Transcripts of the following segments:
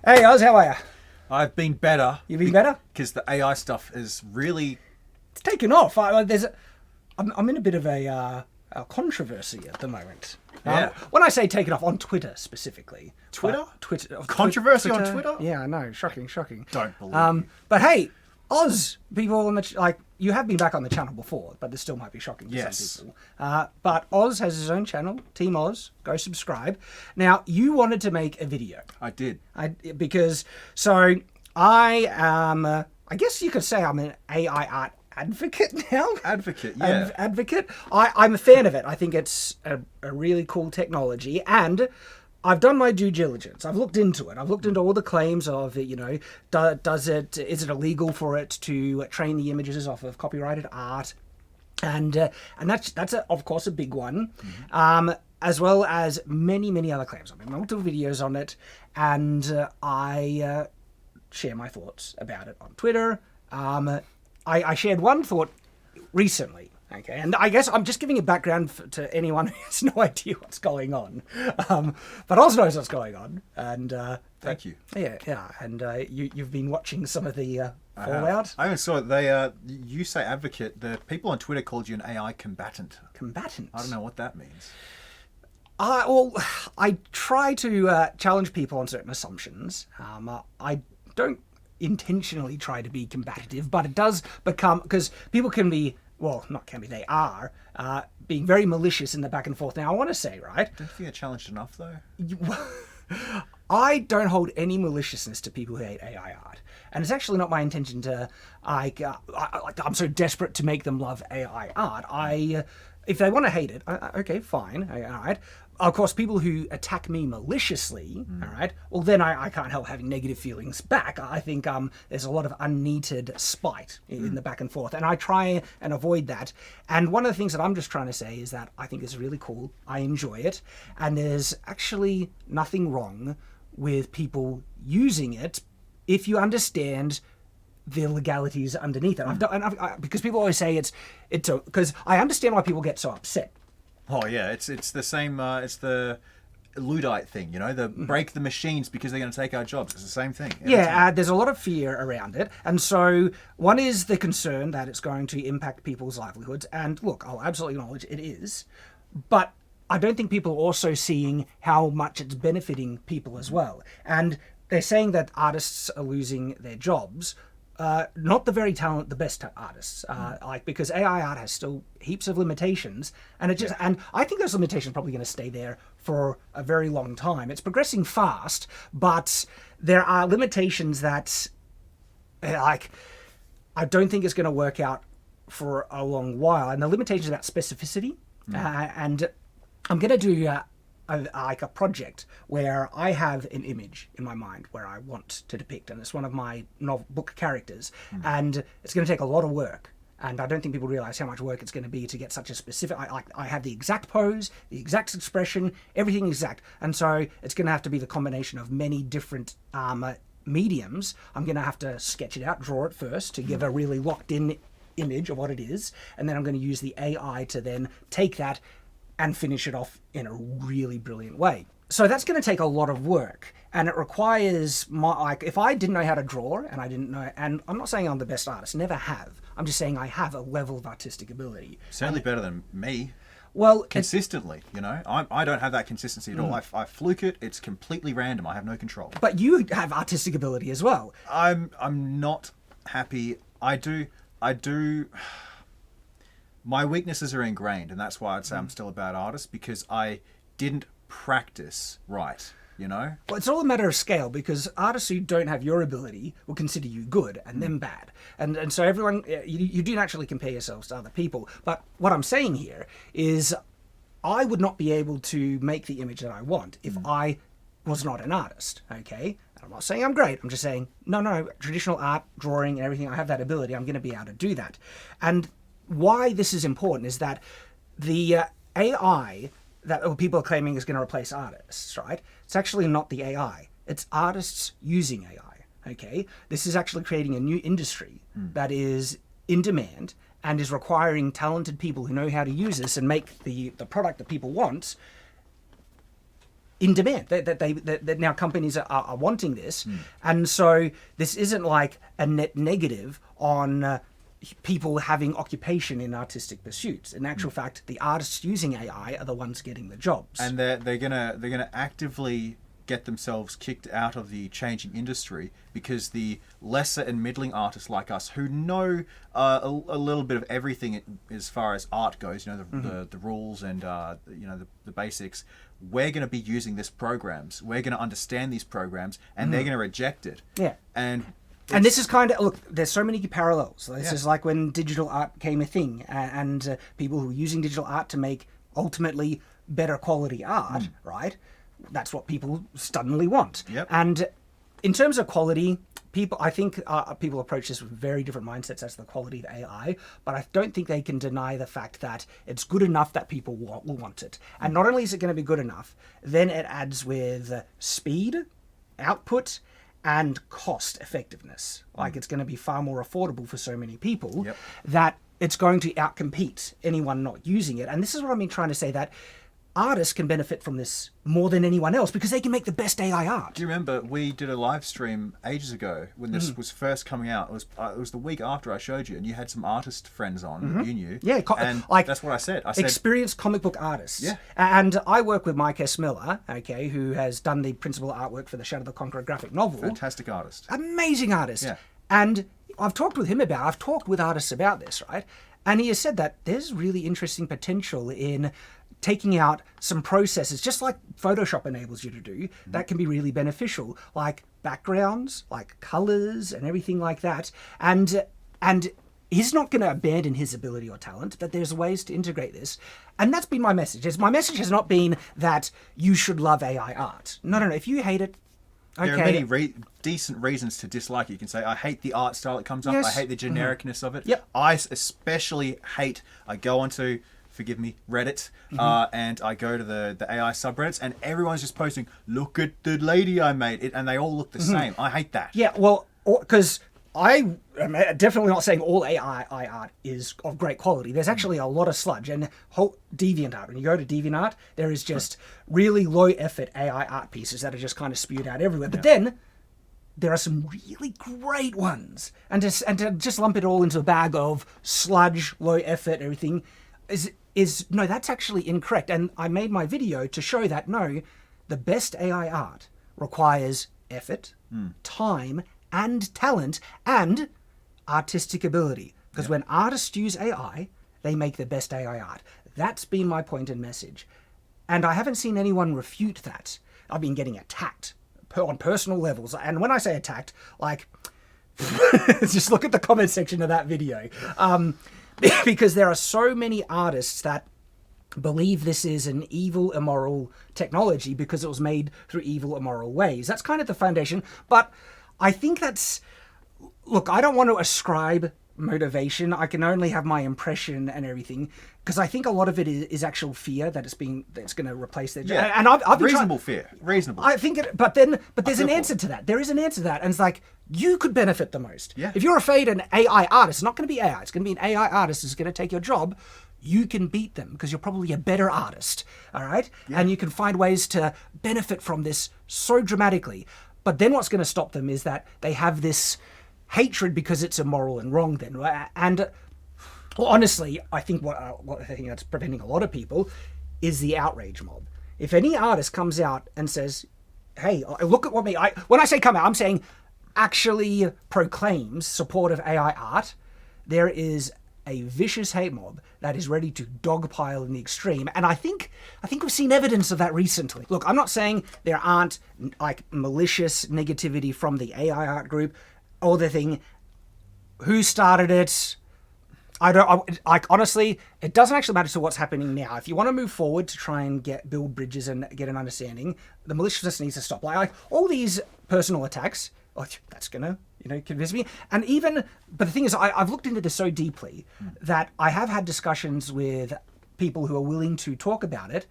Hey, Oz, how are you? I've been better. You've been better? Because the AI stuff is really... It's taken off. I'm in a bit of a controversy at the moment. Yeah. When I say taken off, on Twitter specifically. Twitter? Twitter. Controversy on Twitter? Yeah, I know. Shocking. Don't believe you. But hey, Oz, people on the you have been back on the channel before, but this still might be shocking to some people. But Oz has his own channel, Team Oz. Go subscribe. Now, you wanted to make a video. I did. I am. I guess you could say I'm an AI art advocate now. Advocate, yeah. Advocate. I'm a fan of it. I think it's a really cool technology, and I've done my due diligence. I've looked into it. I've looked into all the claims of it. Is it illegal for it to train the images off of copyrighted art? And that's of course a big one. Mm-hmm. As well as many other claims. I've made multiple videos on it, and I share my thoughts about it on Twitter. I shared one thought recently. Okay, and I guess I'm just giving a background to anyone who has no idea what's going on. But Oz knows what's going on, and thank you. Yeah, and you've been watching some of the fallout. I even saw it. You say advocate. The people on Twitter called you an AI combatant. Combatant. I don't know what that means. I try to challenge people on certain assumptions. I don't intentionally try to be combative, but it does become, because people can be. Well, not can be, they are being very malicious in the back and forth. Now, I want to say, right? Don't you think you're challenged enough, though? I don't hold any maliciousness to people who hate AI art. And it's actually not my intention to, I'm so desperate to make them love AI art. If they want to hate it, okay, fine, all right. Of course, people who attack me maliciously, all right, well, then I can't help having negative feelings back. I think there's a lot of unneeded spite in the back and forth, and I try and avoid that. And one of the things that I'm just trying to say is that I think it's really cool. I enjoy it, and there's actually nothing wrong with people using it if you understand the legalities underneath it. Because people always say it's because I understand why people get so upset. Oh yeah, it's the same. It's the Luddite thing, the break the machines because they're going to take our jobs. It's the same thing. There's a lot of fear around it, and so one is the concern that it's going to impact people's livelihoods. And look, I'll absolutely acknowledge it is, but I don't think people are also seeing how much it's benefiting people as well. And they're saying that artists are losing their jobs. Not the best artists, because AI art has still heaps of limitations, and and I think those limitations are probably going to stay there for a very long time. It's progressing fast, but there are limitations that, I don't think it's going to work out for a long while. And the limitations about specificity, and I'm going to do a project where I have an image in my mind where I want to depict, and it's one of my book characters, and it's going to take a lot of work, and I don't think people realize how much work it's going to be to get such a specific. I have the exact pose, the exact expression, everything exact, and so it's going to have to be the combination of many different mediums. I'm going to have to sketch it out, draw it first to give a really locked in image of what it is, and then I'm going to use the AI to then take that and finish it off in a really brilliant way. So that's going to take a lot of work, and it requires if I didn't know how to draw, and I didn't know, and I'm not saying I'm the best artist, never have. I'm just saying I have a level of artistic ability. Certainly better than me. Well, consistently, I don't have that consistency at all. I fluke it. It's completely random. I have no control. But you have artistic ability as well. I'm not happy. I do. My weaknesses are ingrained, and that's why I'd say I'm still a bad artist, because I didn't practice right, Well, it's all a matter of scale, because artists who don't have your ability will consider you good and them bad. And so everyone, you do naturally compare yourselves to other people. But what I'm saying here is I would not be able to make the image that I want if I was not an artist, okay? I'm not saying I'm great. I'm just saying, no, traditional art, drawing, and everything, I have that ability. I'm going to be able to do that. And why this is important is that the AI that people are claiming is going to replace artists, right? It's actually not the AI. It's artists using AI, okay? This is actually creating a new industry that is in demand and is requiring talented people who know how to use this and make the product that people want in demand. That now companies are wanting this, and so this isn't like a net negative on people having occupation in artistic pursuits. In actual fact, the artists using AI are the ones getting the jobs. And they're gonna actively get themselves kicked out of the changing industry because the lesser and middling artists like us who know a little bit of everything as far as art goes, the rules and the basics, we're going to be using these programs, we're going to understand these programs, and they're going to reject it. And this is kind of, look, there's so many parallels. This is like when digital art became a thing, and people who were using digital art to make ultimately better quality art, right? That's what people suddenly want. And in terms of quality, I think people approach this with very different mindsets as to the quality of AI, but I don't think they can deny the fact that it's good enough that people will want it. And not only is it going to be good enough, then it adds with speed, output, and cost effectiveness. Like it's going to be far more affordable for so many people that it's going to outcompete anyone not using it. And this is what I've been trying to say, that artists can benefit from this more than anyone else because they can make the best AI art. Do you remember we did a live stream ages ago when this was first coming out? It was the week after I showed you, and you had some artist friends on that you knew. Yeah, and that's what I said. I said experienced comic book artists. Yeah. And I work with Mike S. Miller, okay, who has done the principal artwork for the Shadow the Conqueror graphic novel. Fantastic artist. Amazing artist. Yeah. And I've talked with artists about this, right? And he has said that there's really interesting potential in taking out some processes, just like Photoshop enables you to do, that can be really beneficial, like backgrounds, like colors and everything like that. And he's not going to abandon his ability or talent, but there's ways to integrate this. And that's been my message. My message has not been that you should love AI art. No. If you hate it, okay. There are many decent reasons to dislike it. You can say, I hate the art style that comes up. Yes. I hate the genericness of it. Yep. I especially hate, I go onto, forgive me, Reddit, and I go to the AI subreddits, and everyone's just posting, look at the lady I made, and they all look the same. I hate that. Yeah, well, because I am definitely not saying all AI art is of great quality. There's actually a lot of sludge, and whole DeviantArt. When you go to DeviantArt, there is just really low effort AI art pieces that are just kind of spewed out everywhere. But then there are some really great ones, and to just lump it all into a bag of sludge, low effort, everything is no, that's actually incorrect. And I made my video to show that no, the best AI art requires effort, time, and talent, and artistic ability. Because when artists use AI, they make the best AI art. That's been my point and message. And I haven't seen anyone refute that. I've been getting attacked on personal levels. And when I say attacked, like, just look at the comment section of that video. Because there are so many artists that believe this is an evil, immoral technology because it was made through evil, immoral ways. That's kind of the foundation. But I think that's... Look, I don't want to ascribe motivation. I can only have my impression and everything, because I think a lot of it is actual fear that it's going to replace their job. Yeah, and I've been reasonable fear. Reasonable. I think but there's an answer to that. There is an answer to that, and it's like, you could benefit the most. Yeah. If you're afraid an AI artist, it's not going to be AI, it's going to be an AI artist who's going to take your job, you can beat them because you're probably a better artist, all right? Yeah. And you can find ways to benefit from this so dramatically. But then what's going to stop them is that they have this hatred because it's immoral and wrong then, right? And well, honestly, I think what I think that's preventing a lot of people is the outrage mob. If any artist comes out and says, hey, look at what me, when I say come out, I'm saying actually proclaims support of AI art, there is a vicious hate mob that is ready to dogpile in the extreme. And I think we've seen evidence of that recently. Look, I'm not saying there aren't like malicious negativity from the AI art group or the thing. Who started it? Honestly, it doesn't actually matter to what's happening now. If you want to move forward to try and build bridges and get an understanding, the maliciousness needs to stop. Like all these personal attacks, that's gonna, convince me. And but the thing is, I've looked into this so deeply that I have had discussions with people who are willing to talk about it,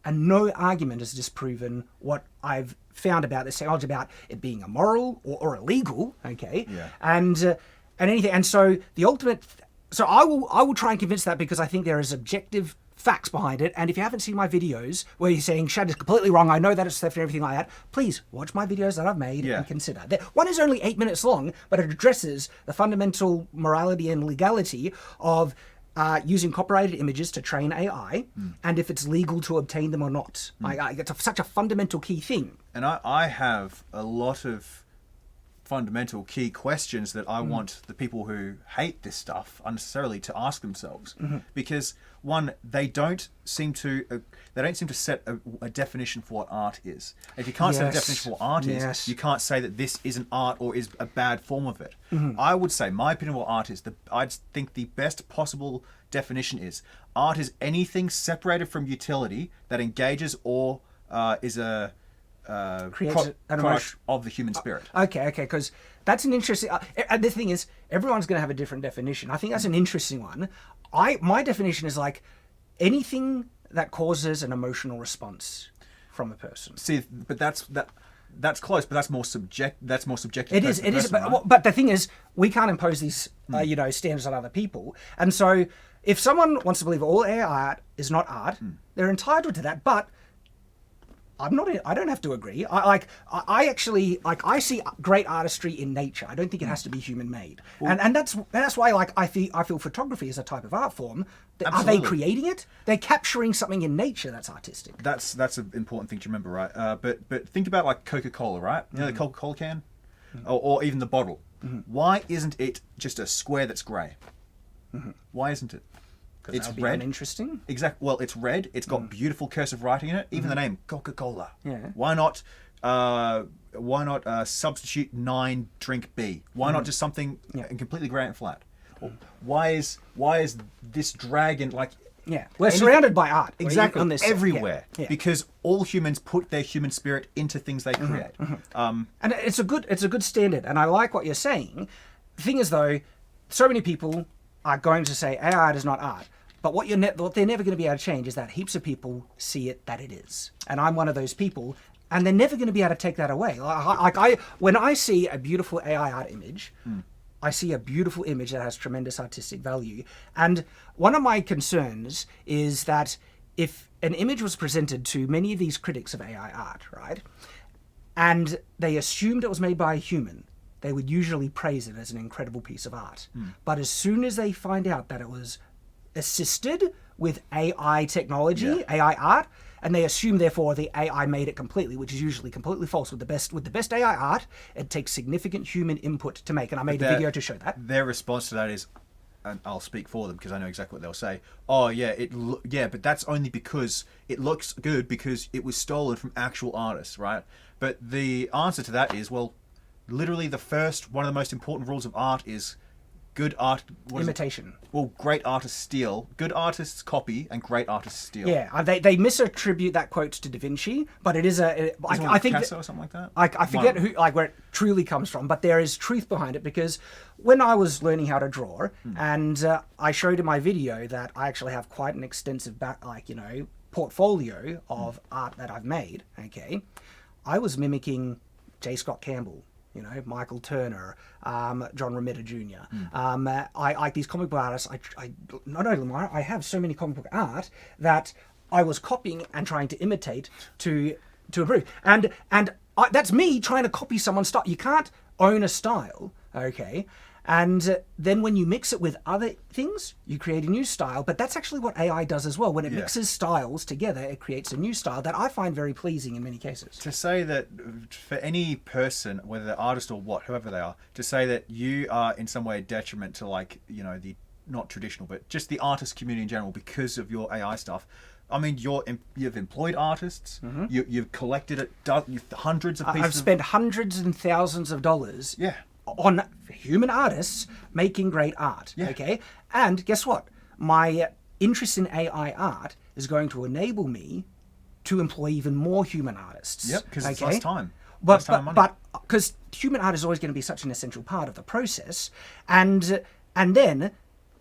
and no argument has disproven what I've found about this technology, about it being immoral or illegal, okay? Yeah. And anything. And so the ultimate... So I will try and convince that, because I think there is objective facts behind it. And if you haven't seen my videos where you're saying Shad is completely wrong, I know that it's theft and everything like that, please watch my videos that I've made and consider. One is only 8 minutes long, but it addresses the fundamental morality and legality of using copyrighted images to train AI, and if it's legal to obtain them or not. It's such a fundamental key thing. And I have a lot of fundamental key questions that I want the people who hate this stuff unnecessarily to ask themselves, because one, they don't seem to set a definition for what art is. If you can't set a definition for what art is, you can't say that this isn't art or is a bad form of it. I would say, my opinion of what art is, I think the best possible definition is art is anything separated from utility that engages or is a creates an product of the human spirit. Okay, because that's an interesting. And the thing is, everyone's going to have a different definition. I think that's an interesting one. My definition is like anything that causes an emotional response from a person. See, but that's close, but that's more subjective. It is, but the thing is, we can't impose these standards on other people. And so, if someone wants to believe all AI art is not art, they're entitled to that. But I don't have to agree. I actually see great artistry in nature. I don't think it has to be human made. Well, and that's why I feel photography is a type of art form. Are they creating it? They're capturing something in nature that's artistic. That's an important thing to remember, right? But think about like Coca-Cola, right? You know the Coca-Cola can, or even the bottle. Why isn't it just a square that's grey? Why isn't it? It's red. Interesting. Exactly. Well, it's red. It's got beautiful cursive writing in it. Even the name Coca-Cola. Yeah. Why not substitute 9 drink B? Why not just something completely grey and flat? Why is this dragon like? Yeah, we're surrounded by art. Exactly. On this everywhere. Because all humans put their human spirit into things they create. And it's a good standard. And I like what you're saying. The thing is, though, so many people are going to say AI art is not art. But what they're never going to be able to change is that heaps of people see it that it is. And I'm one of those people, and they're never going to be able to take that away. When I see a beautiful AI art image, I see a beautiful image that has tremendous artistic value. And one of my concerns is that if an image was presented to many of these critics of AI art, right, and they assumed it was made by a human, they would usually praise it as an incredible piece of art. But as soon as they find out that it was assisted with AI technology, AI art, and they assume therefore the AI made it completely, which is usually completely false. With the best AI art, it takes significant human input to make, and I made a video to show that. Their response to that is, and I'll speak for them because I know exactly what they'll say. Oh yeah, but that's only because it looks good because it was stolen from actual artists, right? But the answer to that is, well, literally one of the most important rules of art is good art. Imitation. Well, great artists steal. Good artists copy, and great artists steal. Yeah, they misattribute that quote to Da Vinci, but it is I think Picasso or something like that. I forget where it truly comes from, but there is truth behind it because when I was learning how to draw, and I showed in my video that I actually have quite an extensive portfolio of art that I've made. Okay, I was mimicking J. Scott Campbell. Michael Turner, John Romita Jr. I like these comic book artists. I have so many comic book art that I was copying and trying to imitate to improve. And that's me trying to copy someone's style. You can't own a style, okay? And then when you mix it with other things, you create a new style. But that's actually what AI does as well. When it mixes styles together, it creates a new style that I find very pleasing in many cases. To say that for any person, whether they're artist or whoever they are, to say that you are in some way a detriment to the not traditional, but just the artist community in general because of your AI stuff. I mean, you've employed artists. You've collected hundreds of pieces. I've spent hundreds and thousands of dollars. Yeah. On human artists making great art, okay? And guess what? My interest in AI art is going to enable me to employ even more human artists. Yep, because it's less time. But because human art is always going to be such an essential part of the process, and then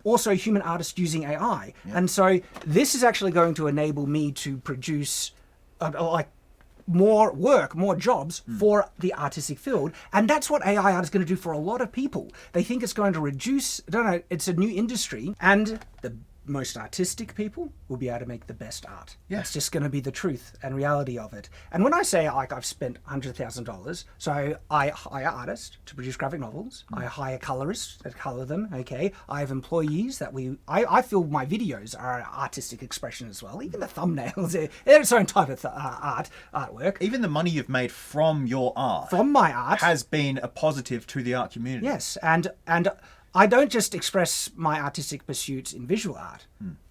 also human artists using AI. And so this is actually going to enable me to produce more work, more jobs for the artistic field. And that's what AI art is going to do for a lot of people. They think it's going to reduce, it's a new industry. And the most artistic people will be able to make the best art. Yeah. It's just going to be the truth and reality of it. And when I say like I've spent $100,000, so I hire artists to produce graphic novels. I hire colorists that color them. Okay, I have employees that I feel my videos are an artistic expression as well. Even the thumbnails, they're its own type of artwork. Even the money you've made from your art, From my art, has been a positive to the art community. yes, and I don't just express my artistic pursuits in visual art,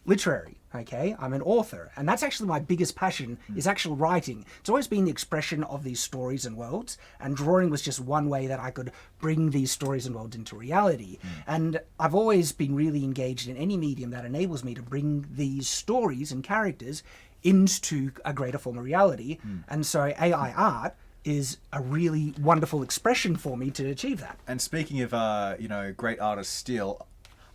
literary, okay? I'm an author, and that's actually my biggest passion, is actual writing. It's always been the expression of these stories and worlds, and drawing was just one way that I could bring these stories and worlds into reality. And I've always been really engaged in any medium that enables me to bring these stories and characters into a greater form of reality. And so AI art is a really wonderful expression for me to achieve that. And speaking of, great artists still,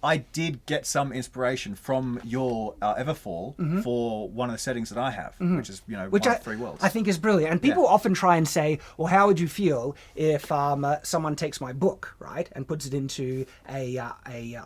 I did get some inspiration from your Everfall for one of the settings that I have, which is, one of three worlds. I think is brilliant. And people often try and say, well, how would you feel if someone takes my book, right, and puts it into a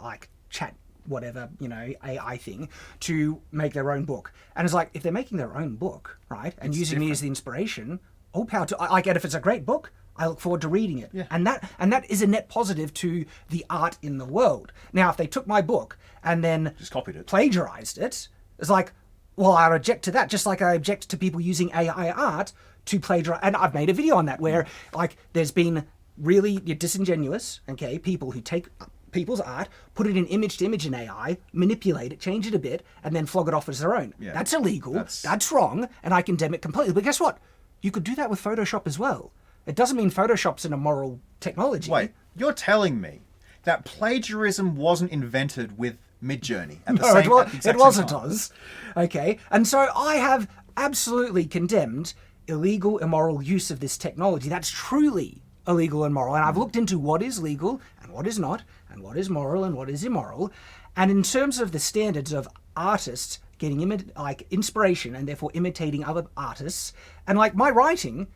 like chat whatever, AI thing to make their own book. And it's like, if they're making their own book, right, and It's using me different. as the inspiration, all power to, I get if it's a great book, I look forward to reading it. Yeah. And that is a net positive to the art in the world. Now, if they took my book and then Just copied it. plagiarized it, it's like, well, I object to that, just like I object to people using AI art to plagiarize. And I've made a video on that where, like, there's been really disingenuous, okay, people who take people's art, put it in image to image in AI, manipulate it, change it a bit, and then flog it off as their own. Yeah. That's illegal. That's- That's wrong, and I condemn it completely. But guess what? You could do that with Photoshop as well. It doesn't mean Photoshop's an immoral technology. Wait, you're telling me that plagiarism wasn't invented with Midjourney at the No, same it, at the exact it wasn't same time? us. Okay. And so I have absolutely condemned illegal, immoral use of this technology. That's truly illegal and immoral. And I've looked into what is legal and what is not, and what is moral and what is immoral. And in terms of the standards of artists getting inspiration and therefore imitating other artists, and like my writing,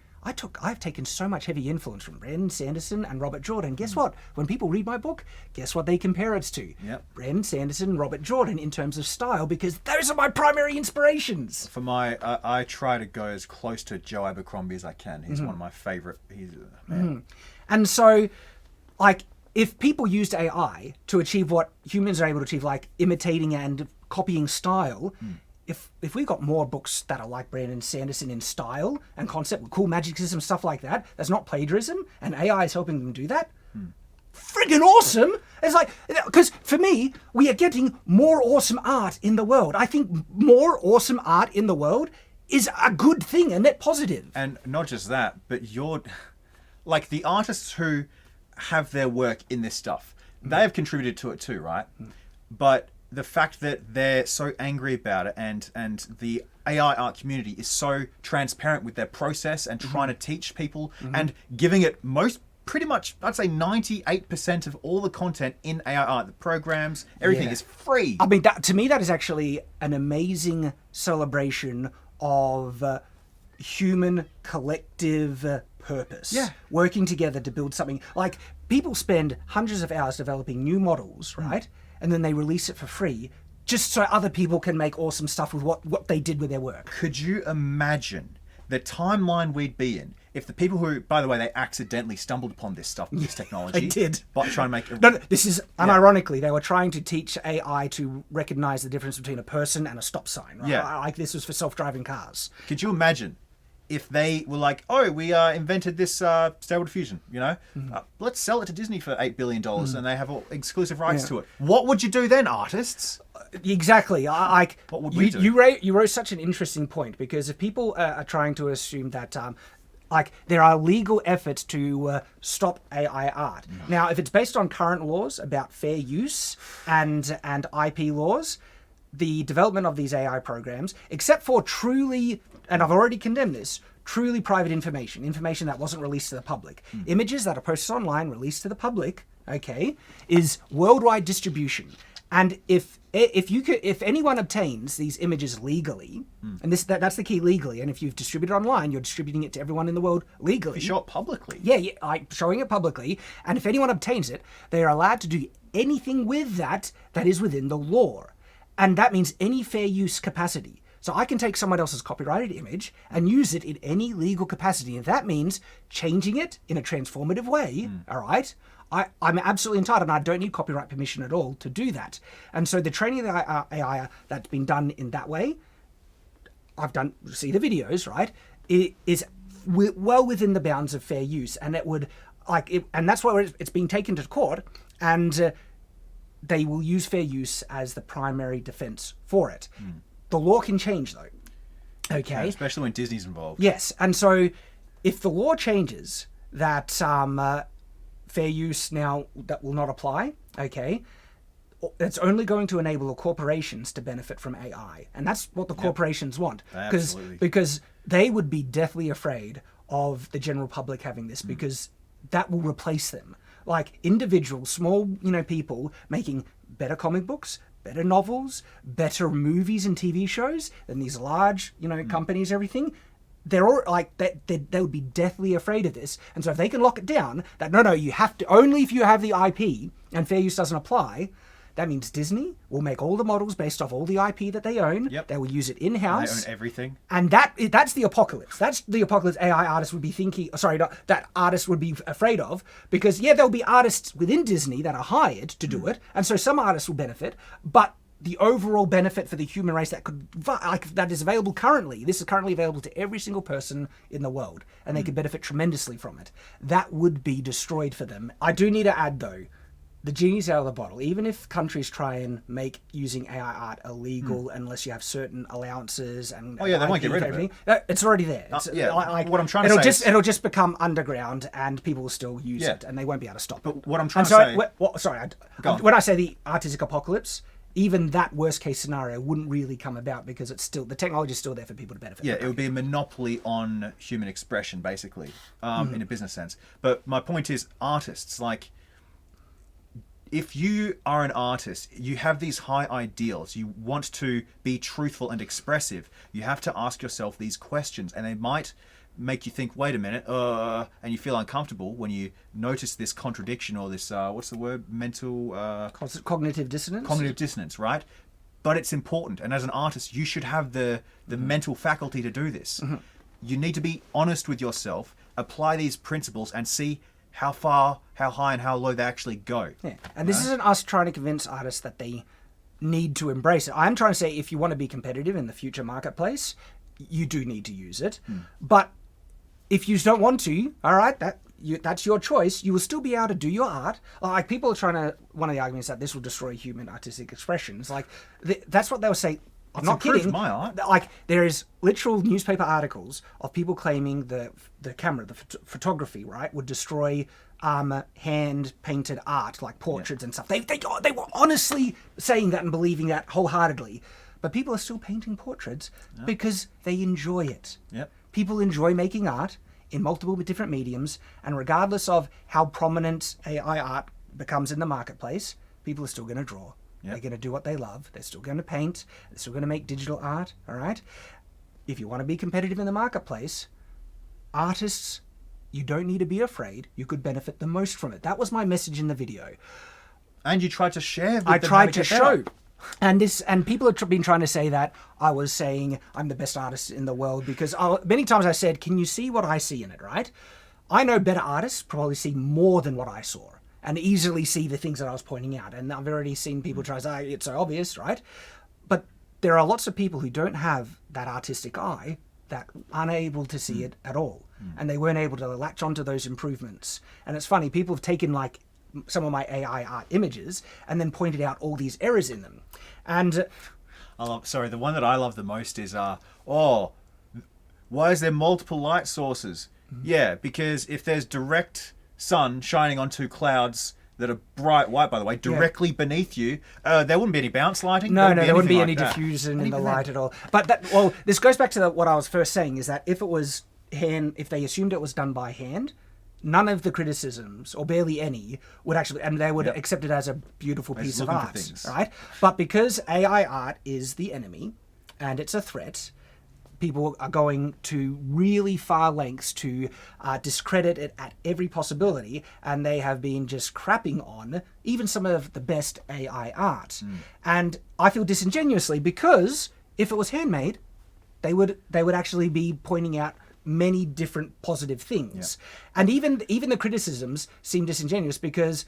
I've taken so much heavy influence from Brandon Sanderson and Robert Jordan. Guess what? When people read my book, guess what they compare it to? Yep. Brandon Sanderson and Robert Jordan in terms of style, because those are my primary inspirations. For my, I try to go as close to Joe Abercrombie as I can. He's one of my favorite. He's man. And so, like, if people used AI to achieve what humans are able to achieve, like imitating and copying style, if we got more books that are like Brandon Sanderson in style and concept with cool magic system, stuff like that, that's not plagiarism, and AI is helping them do that, friggin' awesome! It's like, because for me, we are getting more awesome art in the world. I think more awesome art in the world is a good thing, a net positive. And not just that, but you're like the artists who have their work in this stuff. They have contributed to it too, right? But the fact that they're so angry about it and the AI art community is so transparent with their process and trying to teach people and giving it pretty much, I'd say 98% of all the content in AI art, the programs, everything Yeah. is free. I mean, to me, that is actually an amazing celebration of human collective purpose. Yeah. Working together to build something. Like, people spend hundreds of hours developing new models, right? And then they release it for free just so other people can make awesome stuff with what they did with their work. Could you imagine the timeline we'd be in if the people who, by the way, they accidentally stumbled upon this stuff, this technology, they did. by trying to make it. No, this is unironically, they were trying to teach AI to recognize the difference between a person and a stop sign. Right? Yeah. Like, this was for self-driving cars. Could you imagine if they were like, oh, we invented this Stable Diffusion, let's sell it to Disney for $8 billion and they have all exclusive rights to it. What would you do then, artists? Exactly. What would we do? You raise such an interesting point, because if people are trying to assume that there are legal efforts to stop AI art. Now, if it's based on current laws about fair use and IP laws, the development of these AI programs, except for truly, and I've already condemned this, truly private information that wasn't released to the public, images that are posted online, released to the public, okay, is worldwide distribution. And if anyone obtains these images legally, and that's the key, legally, and if you've distributed online, you're distributing it to everyone in the world legally. You show it publicly. Yeah, like showing it publicly, and if anyone obtains it, they are allowed to do anything with that is within the law. And that means any fair use capacity. So I can take someone else's copyrighted image and use it in any legal capacity. And that means changing it in a transformative way, all right? I'm absolutely entitled, and I don't need copyright permission at all to do that. And so the training of the AI that's been done in that way, see the videos, right? It is well within the bounds of fair use, and it would and that's why it's being taken to court, and they will use fair use as the primary defense for it. The law can change though. Okay, Yeah, especially when Disney's involved. yes, and so if the law changes that fair use now that will not apply, okay, it's only going to enable the corporations to benefit from AI, and that's what the corporations want, Absolutely. because they would be deathly afraid of the general public having this, because that will replace them. Like individual, small, people making better comic books, better novels, better movies and TV shows than these large, companies, everything. They're all they would be deathly afraid of this. And so if they can lock it down, that no, you have to, only if you have the IP and fair use doesn't apply, that means Disney will make all the models based off all the IP that they own. Yep. They will use it in-house. They own everything. And that's the apocalypse. That's the apocalypse AI artists would be thinking, that artists would be afraid of, because there'll be artists within Disney that are hired to do it. And so some artists will benefit, but the overall benefit for the human race that is available currently, this is currently available to every single person in the world, and they could benefit tremendously from it. That would be destroyed for them. I do need to add though, the genie's out of the bottle. Even if countries try and make using AI art illegal, unless you have certain allowances and they won't get rid of it. It's already there. What I'm trying to say it'll just become underground, and people will still use it, and they won't be able to stop it. But what I'm trying to say... When I say the artistic apocalypse, even that worst case scenario wouldn't really come about, because the technology is still there for people to benefit. Yeah, it would be a monopoly on human expression, basically, in a business sense. But my point is, artists, if you are an artist, you have these high ideals, you want to be truthful and expressive, you have to ask yourself these questions, and they might make you think, wait a minute, and you feel uncomfortable when you notice this contradiction or this, what's the word, Cognitive dissonance? Cognitive dissonance, right? But it's important, and as an artist, you should have the mental faculty to do this. You need to be honest with yourself, apply these principles, and see how far, how high, and how low they actually go. Yeah, and this isn't us trying to convince artists that they need to embrace it. I'm trying to say, if you want to be competitive in the future marketplace, you do need to use it. But if you don't want to, all right, that's your choice. You will still be able to do your art. Like, people are trying to, one of the arguments that this will destroy human artistic expression. It's like, that's what they'll say. I'm not kidding. My art. Like, there is literal newspaper articles of people claiming the camera, the photography, right, would destroy hand painted art, like portraits and stuff. They were honestly saying that and believing that wholeheartedly. But people are still painting portraits because they enjoy it. Yep. People enjoy making art in multiple different mediums, and regardless of how prominent AI art becomes in the marketplace, people are still going to draw. Yep. They're going to do what they love. They're still going to paint. They're still going to make digital art, all right? If you want to be competitive in the marketplace, artists, you don't need to be afraid. You could benefit the most from it. That was my message in the video. And you tried to share. I tried to show. And people have been trying to say that I was saying I'm the best artist in the world, because many times I said, can you see what I see in it, right? I know better artists probably see more than what I saw, and easily see the things that I was pointing out. And I've already seen people try to say, it's so obvious, right? But there are lots of people who don't have that artistic eye that aren't able to see it at all. And they weren't able to latch onto those improvements. And it's funny, people have taken some of my AI art images and then pointed out all these errors in them. And the one that I love the most is, why is there multiple light sources? Yeah, because if there's direct sun shining onto clouds that are bright white, by the way, directly beneath you, there wouldn't be any bounce lighting. No, there wouldn't be any diffusion in the light at all. But this goes back to what I was first saying, is that if it was if they assumed it was done by hand, none of the criticisms, or barely any, would actually, and they would accept it as a beautiful piece of art, right? But because AI art is the enemy and it's a threat, people are going to really far lengths to discredit it at every possibility, and they have been just crapping on even some of the best AI art. And I feel disingenuously, because if it was handmade, they would actually be pointing out many different positive things. And even the criticisms seem disingenuous, because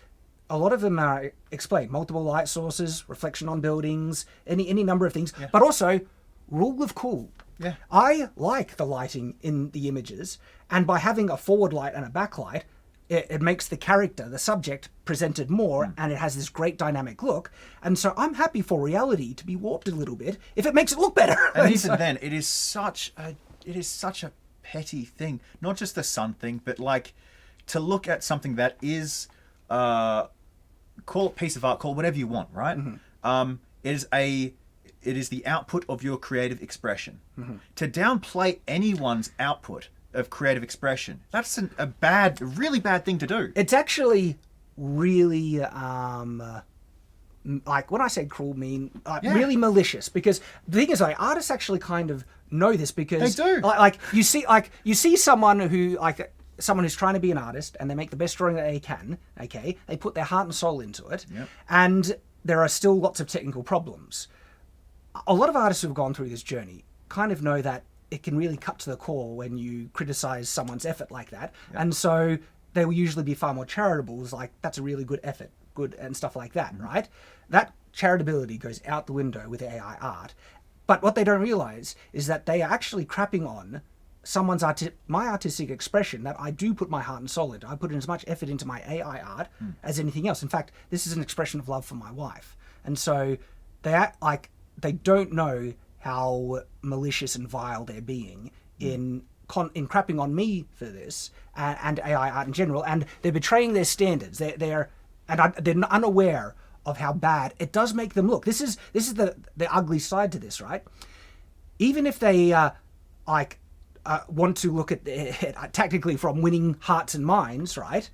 a lot of them are explained: multiple light sources, reflection on buildings, any number of things, but also rule of cool. Yeah. I like the lighting in the images, and by having a forward light and a backlight, it makes the character, the subject, presented more, and it has this great dynamic look. And so I'm happy for reality to be warped a little bit if it makes it look better. And even then, it is such a petty thing. Not just the sun thing, but like to look at something that is, call it piece of art, call it whatever you want, right? It is the output of your creative expression. To downplay anyone's output of creative expression, that's a really bad thing to do. It's actually really, like when I say cruel, mean really malicious. Because the thing is, like, artists actually kind of know this, because They do. You see someone who's trying to be an artist, and they make the best drawing that they can. Okay, they put their heart and soul into it, and there are still lots of technical problems. A lot of artists who have gone through this journey kind of know that it can really cut to the core when you criticize someone's effort like that. And so they will usually be far more charitable. It's like, that's a really good effort, good, and stuff like that, right? That charitability goes out the window with AI art. But what they don't realize is that they are actually crapping on someone's my artistic expression that I do put my heart and soul into. I put in as much effort into my AI art as anything else. In fact, this is an expression of love for my wife. And so they act like they don't know how malicious and vile they're being in crapping on me for this, and AI art in general, and they're betraying their standards. They're unaware of how bad it does make them look. This is the ugly side to this, right? Even if they want to look at it tactically from winning hearts and minds, right?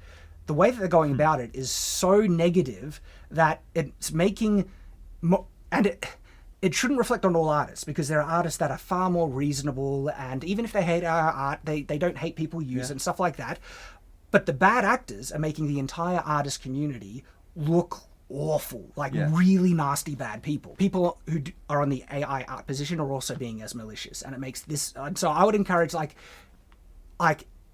The way that they're going about it is so negative that it's making it shouldn't reflect on all artists, because there are artists that are far more reasonable, and even if they hate our art, they don't hate people use it and stuff like that. But the bad actors are making the entire artist community look awful, like really nasty bad people. People who are on the AI art position are also being as malicious, and it makes this. So I would encourage like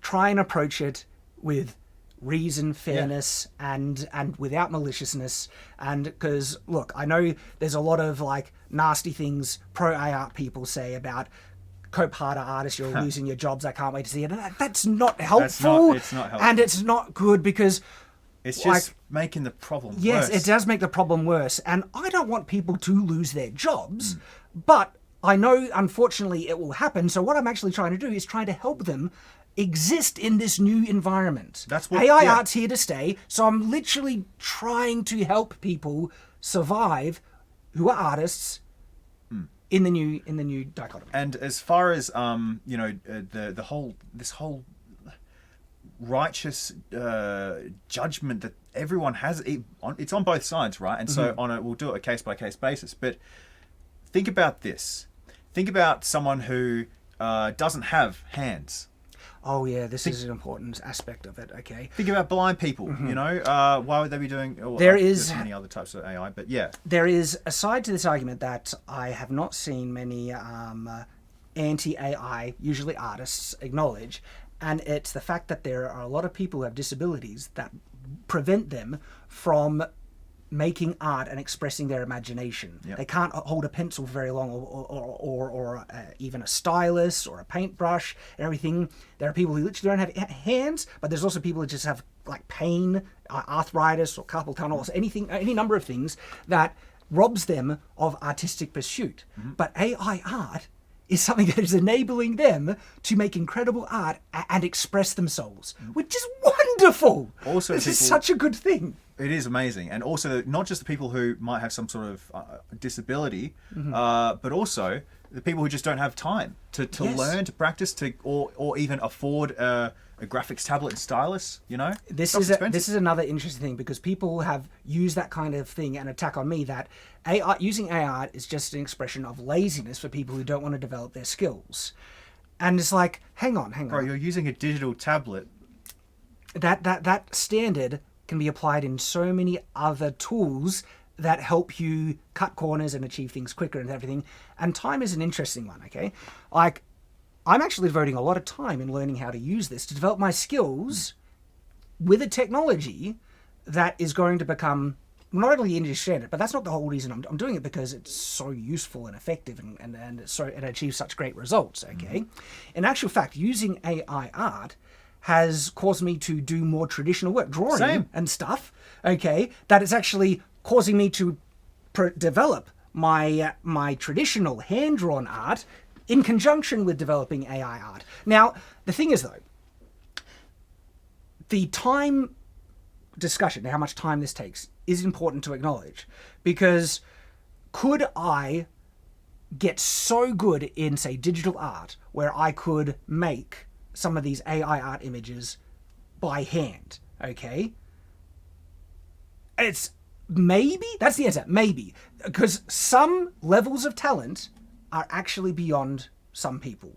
try and approach it with reason, fairness, and without maliciousness. And because look, I know there's a lot of like nasty things pro AI art people say about cope harder artists, you're losing your jobs, I can't wait to see it. And that's not helpful. It's not helpful. And it's not good, because it's just making the problem worse. Yes, it does make the problem worse. And I don't want people to lose their jobs, but I know unfortunately it will happen. So what I'm actually trying to do is trying to help them exist in this new environment. That's what AI art's here to stay, so I'm literally trying to help people survive who are artists in the new dichotomy. And as far as this whole righteous judgment that everyone has, it's on both sides, right? And so we'll do it a case by case basis. But think about this. Think about someone who doesn't have hands. Oh yeah, this is an important aspect of it. Okay. Think about blind people. Why would they be doing? There's many other types of AI, but there is a side to this argument that I have not seen many anti-AI, usually artists, acknowledge, and it's the fact that there are a lot of people who have disabilities that prevent them from making art and expressing their imagination. They can't hold a pencil for very long, or even a stylus or a paintbrush and everything. There are people who literally don't have hands, but there's also people who just have like pain, arthritis, or carpal tunnel, or any number of things that robs them of artistic pursuit. But AI art is something that is enabling them to make incredible art and express themselves, which is wonderful. Also, this is such a good thing. It is amazing. And also, not just the people who might have some sort of disability, but also the people who just don't have time to Yes. learn, to practice, or even afford a graphics tablet and stylus. This Stuff's is expensive. this is another interesting thing, because people have used that kind of thing and attack on me that using AI is just an expression of laziness for people who don't want to develop their skills. And it's like, hang on. Bro, you're using a digital tablet. That standard can be applied in so many other tools that help you cut corners and achieve things quicker and everything. And time is an interesting one, okay? Like, I'm actually devoting a lot of time in learning how to use this to develop my skills with a technology that is going to become not only industry standard, but that's not the whole reason I'm doing it, because it's so useful and effective and achieves such great results, okay? In actual fact, using AI art has caused me to do more traditional work, drawing Same. and stuff, okay, that is actually causing me to develop my traditional hand-drawn art in conjunction with developing AI art. Now, the thing is, though, the time discussion, how much time this takes, is important to acknowledge, because could I get so good in, say, digital art where I could make some of these AI art images by hand, okay? It's maybe, that's the answer, maybe, because some levels of talent are actually beyond some people.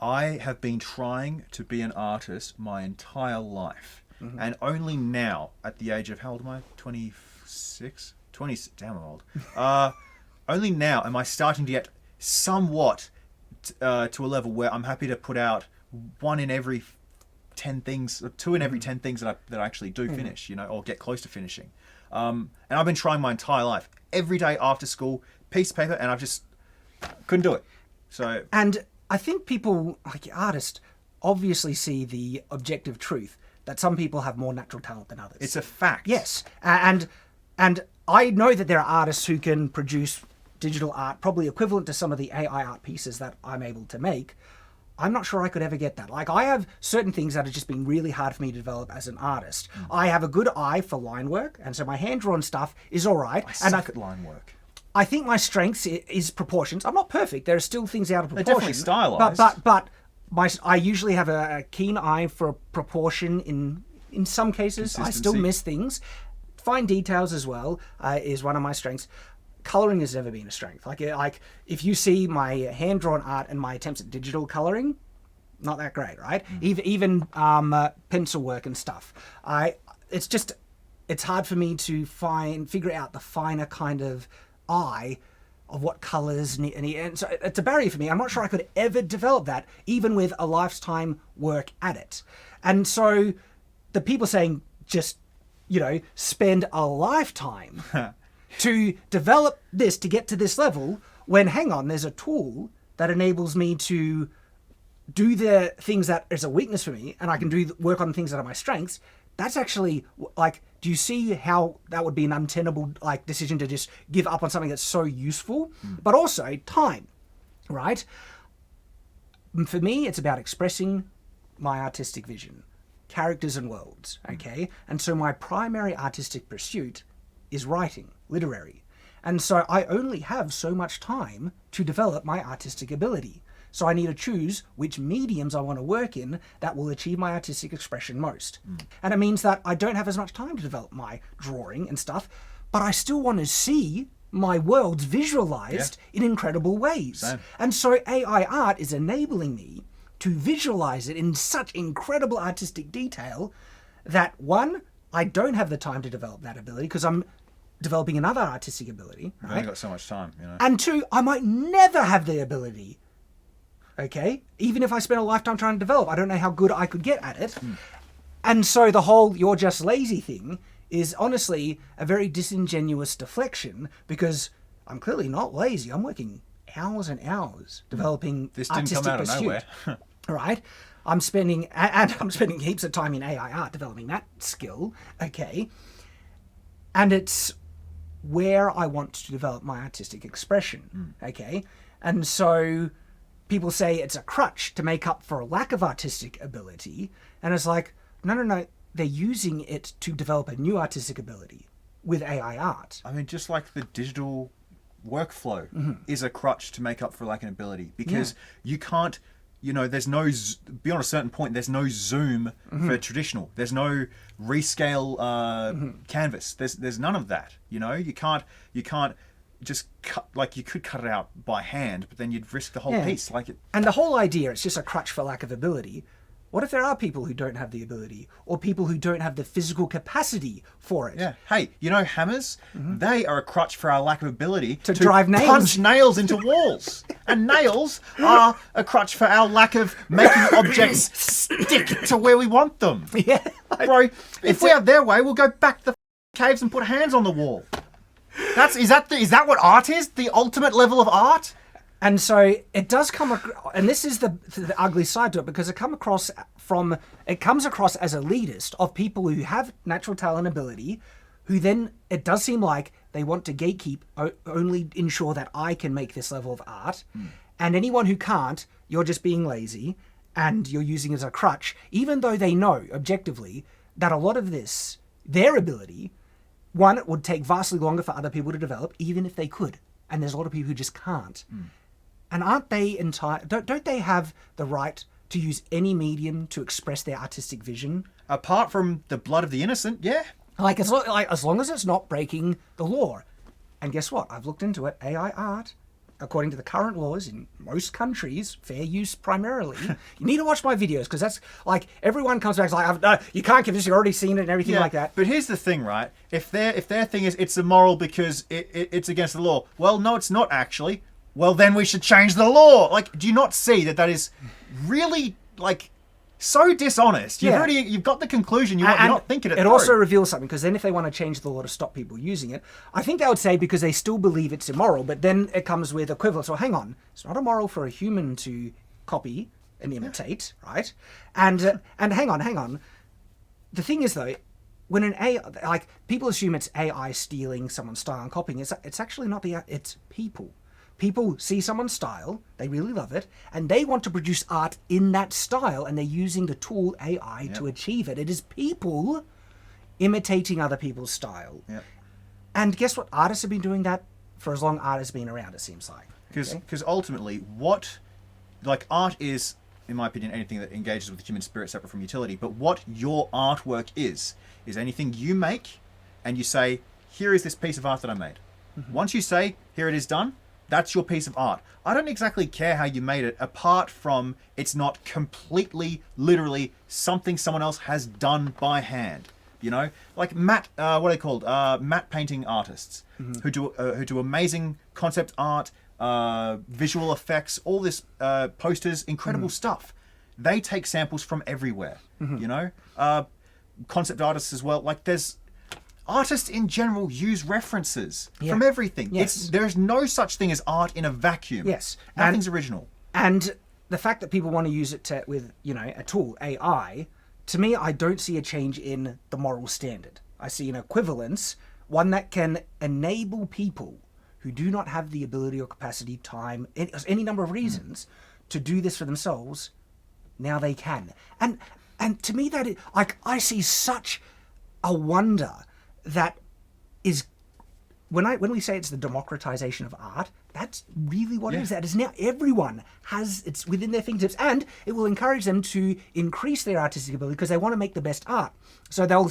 I have been trying to be an artist my entire life. And only now, at the age of, how old am I? 26? 20, damn, I'm old. Only now am I starting to get somewhat to a level where I'm happy to put out one in every 10 things, or two in every 10 things that I actually do finish, or get close to finishing. And I've been trying my entire life. Every day after school, piece of paper, and I've just couldn't do it. So, And I think people, like artists, obviously see the objective truth that some people have more natural talent than others. it's a fact. Yes, and I know that there are artists who can produce digital art probably equivalent to some of the AI art pieces that I'm able to make. I'm not sure I could ever get that. Like, I have certain things that have just been really hard for me to develop as an artist. I have a good eye for line work, and so my hand-drawn stuff is all right. I And suck at line work. I think my strengths is proportions. I'm not perfect. There are still things out of They're proportion. definitely stylized. But I usually have a keen eye for proportion in some cases. I still Consistency. miss things. Fine details as well is one of my strengths. Coloring has never been a strength. Like if you see my hand-drawn art and my attempts at digital coloring, not that great, right? Even pencil work and stuff. It's hard for me to figure out the finer kind of eye of what colors and so it's a barrier for me. I'm not sure I could ever develop that, even with a lifetime work at it. And so the people saying just spend a lifetime to develop this to get to this level, when hang on, there's a tool that enables me to do the things that is a weakness for me, and I can work on the things that are my strengths. That's actually, like, do you see how that would be an untenable decision to just give up on something that's so useful? But also time, right? For me, it's about expressing my artistic vision, characters and worlds, okay? And so my primary artistic pursuit is writing, literary. And so I only have so much time to develop my artistic ability. So I need to choose which mediums I want to work in that will achieve my artistic expression most. And it means that I don't have as much time to develop my drawing and stuff, but I still want to see my worlds visualized in incredible ways. Same. And so AI art is enabling me to visualize it in such incredible artistic detail that, one, I don't have the time to develop that ability because I'm developing another artistic ability, I've right? only got so much time, And two, I might never have the ability. Okay? Even if I spent a lifetime trying to develop, I don't know how good I could get at it. And so the whole "you're just lazy" thing is honestly a very disingenuous deflection, because I'm clearly not lazy. I'm working hours and hours developing This didn't artistic come out of pursuit. nowhere. Right? I'm spending heaps of time in AI art developing that skill. Okay? And it's where I want to develop my artistic expression. Okay? And so people say it's a crutch to make up for a lack of artistic ability, and it's like, no, they're using it to develop a new artistic ability with AI art. I mean, just like the digital workflow is a crutch to make up for lack of ability, because you can't, there's no, beyond a certain point, there's no zoom for traditional. There's no rescale canvas. There's none of that. You can't just cut, like, you could cut it out by hand, but then you'd risk the whole piece. And the whole idea, it's just a crutch for lack of ability. What if there are people who don't have the ability, or people who don't have the physical capacity for it? Yeah. Hey, hammers? They are a crutch for our lack of ability to drive nails. Punch nails into walls. And nails are a crutch for our lack of making objects stick to where we want them. Yeah. Bro, if we have their way, we'll go back to the caves and put hands on the wall. Is that what art is? The ultimate level of art? And so it does come, and this is the ugly side to it, because it comes across as elitist of people who have natural talent ability, who then, it does seem like they want to gatekeep, only ensure that I can make this level of art, and anyone who can't, you're just being lazy, and you're using it as a crutch, even though they know, objectively, that a lot of this, their ability, one, it would take vastly longer for other people to develop, even if they could, and there's a lot of people who just can't. And aren't they don't they have the right to use any medium to express their artistic vision? Apart from the blood of the innocent, yeah. As long as it's not breaking the law. And guess what? I've looked into it. AI art, according to the current laws in most countries, fair use primarily. You need to watch my videos, because that's like, everyone comes back and is like, you can't give this, you've already seen it and everything like that. But here's the thing, right? If their thing is it's immoral because it's against the law, well, no, it's not actually. Well, then we should change the law. Like, do you not see that is really, like, so dishonest? You've got the conclusion. You're not thinking it through. It also reveals something, because then if they want to change the law to stop people using it, I think they would say because they still believe it's immoral, but then it comes with equivalence. So hang on, it's not immoral for a human to copy and imitate, right? And hang on. The thing is, though, when an AI, like, people assume it's AI stealing someone's style and copying. It's actually not it's people. People see someone's style, they really love it, and they want to produce art in that style, and they're using the tool AI to achieve it. It is people imitating other people's style. Yep. And guess what? Artists have been doing that for as long as art has been around, it seems like. Because ultimately, art is, in my opinion, anything that engages with the human spirit separate from utility, but what your artwork is anything you make, and you say, here is this piece of art that I made. Once you say, here it is done, that's your piece of art. I don't exactly care how you made it, apart from it's not completely, literally, something someone else has done by hand. Like matte, what are they called? Matte painting artists who do amazing concept art, visual effects, all this posters, incredible stuff. They take samples from everywhere. Concept artists as well. Like, artists in general use references from everything. Yes. There's no such thing as art in a vacuum. Yes. Nothing's original. And the fact that people want to use it with, a tool, AI, to me, I don't see a change in the moral standard. I see an equivalence, one that can enable people who do not have the ability or capacity, time, any number of reasons, to do this for themselves. Now they can. And to me, that is, like, I see such a wonder that is, when we say it's the democratization of art, that's really what it is. That is, now everyone has, it's within their fingertips, and it will encourage them to increase their artistic ability because they want to make the best art. So they'll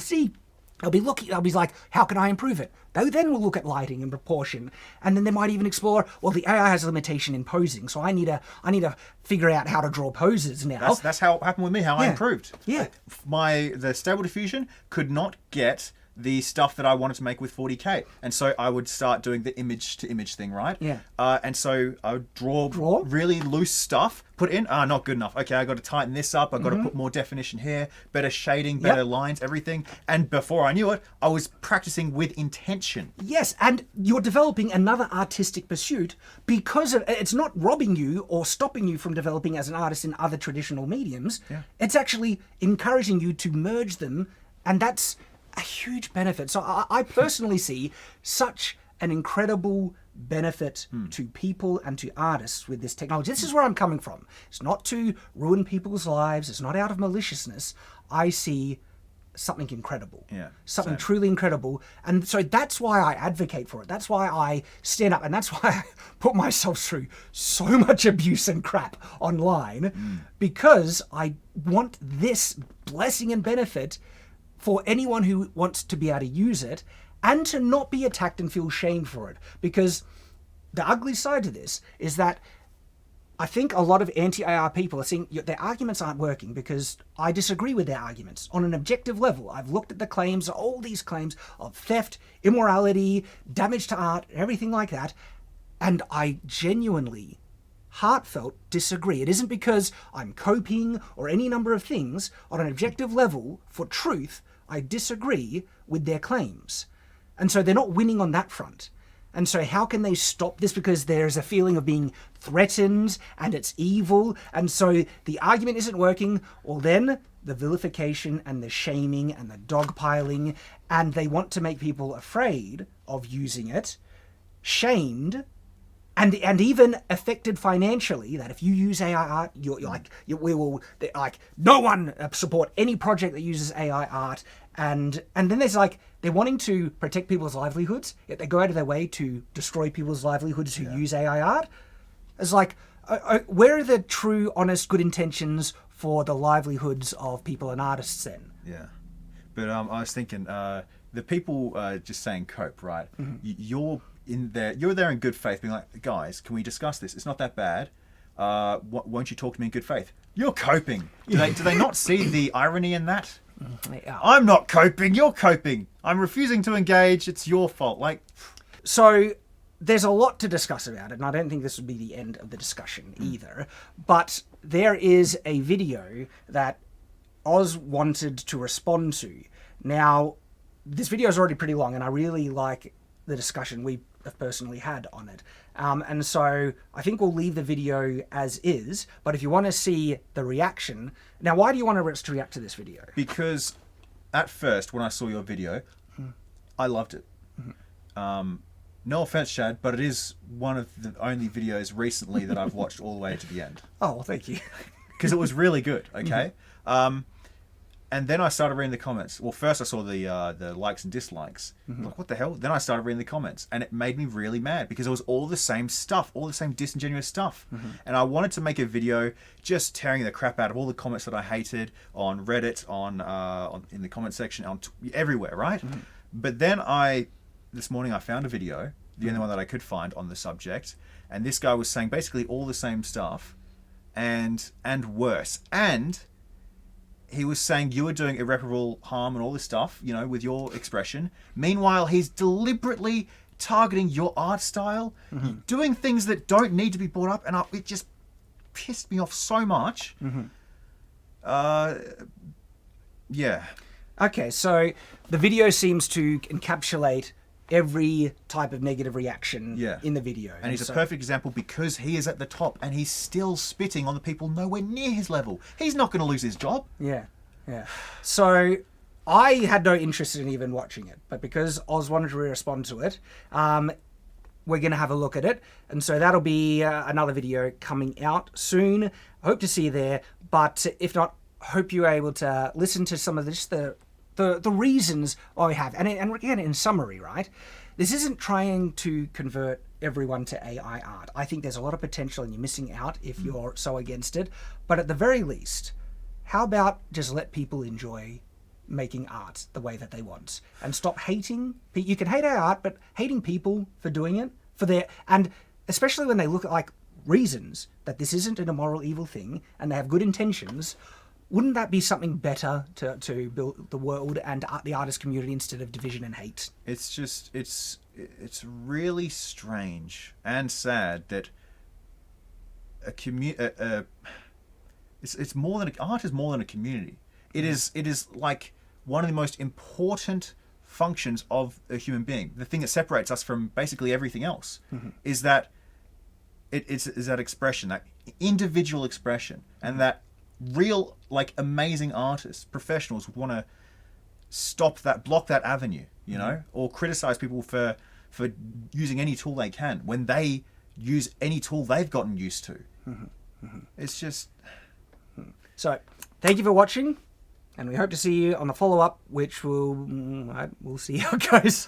be like, how can I improve it? They then will look at lighting and proportion, and then they might even explore, well, the AI has a limitation in posing, so I need to figure out how to draw poses now. That's how it happened with me, how I improved. Yeah. The Stable Diffusion could not get the stuff that I wanted to make with 40K. And so I would start doing the image to image thing, right? Yeah. And so I would draw really loose stuff, put in, not good enough. Okay, I got to tighten this up. I got to put more definition here, better shading, better lines, everything. And before I knew it, I was practicing with intention. Yes, and you're developing another artistic pursuit because it's not robbing you or stopping you from developing as an artist in other traditional mediums. Yeah. It's actually encouraging you to merge them, and that's a huge benefit. So I personally see such an incredible benefit to people and to artists with this technology. This is where I'm coming from. It's not to ruin people's lives. It's not out of maliciousness. I see something incredible. Yeah, Something same. truly incredible. And so that's why I advocate for it. That's why I stand up, and that's why I put myself through so much abuse and crap online, because I want this blessing and benefit for anyone who wants to be able to use it and to not be attacked and feel shame for it. Because the ugly side to this is that I think a lot of anti-AR people are saying their arguments aren't working because I disagree with their arguments. On an objective level, I've looked at the claims, all these claims of theft, immorality, damage to art, everything like that, and I genuinely, heartfelt disagree. It isn't because I'm coping or any number of things. On an objective level, for truth, I disagree with their claims. And so they're not winning on that front. And so how can they stop this? Because there's a feeling of being threatened and it's evil. And so the argument isn't working. Well, then the vilification and the shaming and the dogpiling, and they want to make people afraid of using it, shamed, and even affected financially. That if you use AI art, we will no one support any project that uses AI art. And then there's they're wanting to protect people's livelihoods, yet they go out of their way to destroy people's livelihoods who use AI art. It's where are the true, honest, good intentions for the livelihoods of people and artists then? Yeah. But I was thinking, the people just saying cope, right? Mm-hmm. You're there in good faith, being like, guys, can we discuss this? It's not that bad. Won't you talk to me in good faith? You're coping. Do they not see the irony in that? Yeah. I'm not coping, you're coping. I'm refusing to engage, it's your fault. So there's a lot to discuss about it, and I don't think this would be the end of the discussion either. But there is a video that Oz wanted to respond to. Now, this video is already pretty long, and I really like the discussion we have personally had on it. And so I think we'll leave the video as is, but if you want to see the reaction... Now, why do you want us to react to this video? Because at first, when I saw your video, I loved it. No offense, Shad, but it is one of the only videos recently that I've watched all the way to the end. Oh, well, thank you. Because it was really good, okay? And then I started reading the comments. Well, first I saw the likes and dislikes. Like, what the hell? Then I started reading the comments, and it made me really mad because it was all the same stuff, all the same disingenuous stuff. And I wanted to make a video just tearing the crap out of all the comments that I hated on Reddit, on in the comment section, everywhere, right? But then this morning I found a video, the only one that I could find on the subject, and this guy was saying basically all the same stuff, and worse. And he was saying you were doing irreparable harm and all this stuff, with your expression. Meanwhile, he's deliberately targeting your art style, doing things that don't need to be brought up, and it just pissed me off so much. Yeah. Okay, so the video seems to encapsulate every type of negative reaction in the video. And he's a perfect example because he is at the top and he's still spitting on the people nowhere near his level. He's not going to lose his job. Yeah. So I had no interest in even watching it, but because Oz wanted to respond to it, we're going to have a look at it. And so that'll be another video coming out soon. I hope to see you there, but if not, hope you're able to listen to some of the reasons why we have. And again, in summary, right, this isn't trying to convert everyone to AI art. I think there's a lot of potential and you're missing out if you're so against it. But at the very least, how about just let people enjoy making art the way that they want and stop hating. You can hate our art, but hating people for doing it, and especially when they look at reasons that this isn't an immoral evil thing and they have good intentions. Wouldn't that be something better to build the world and the artist community instead of division and hate? It's just, it's really strange and sad that it's more than art is more than a community. It is like one of the most important functions of a human being. The thing that separates us from basically everything else is that it's that expression, that individual expression, and that real, amazing artists, professionals would want to block that avenue, or criticize people for using any tool they can when they use any tool they've gotten used to. It's just... So, thank you for watching, And we hope to see you on the follow-up, which we'll see how it goes.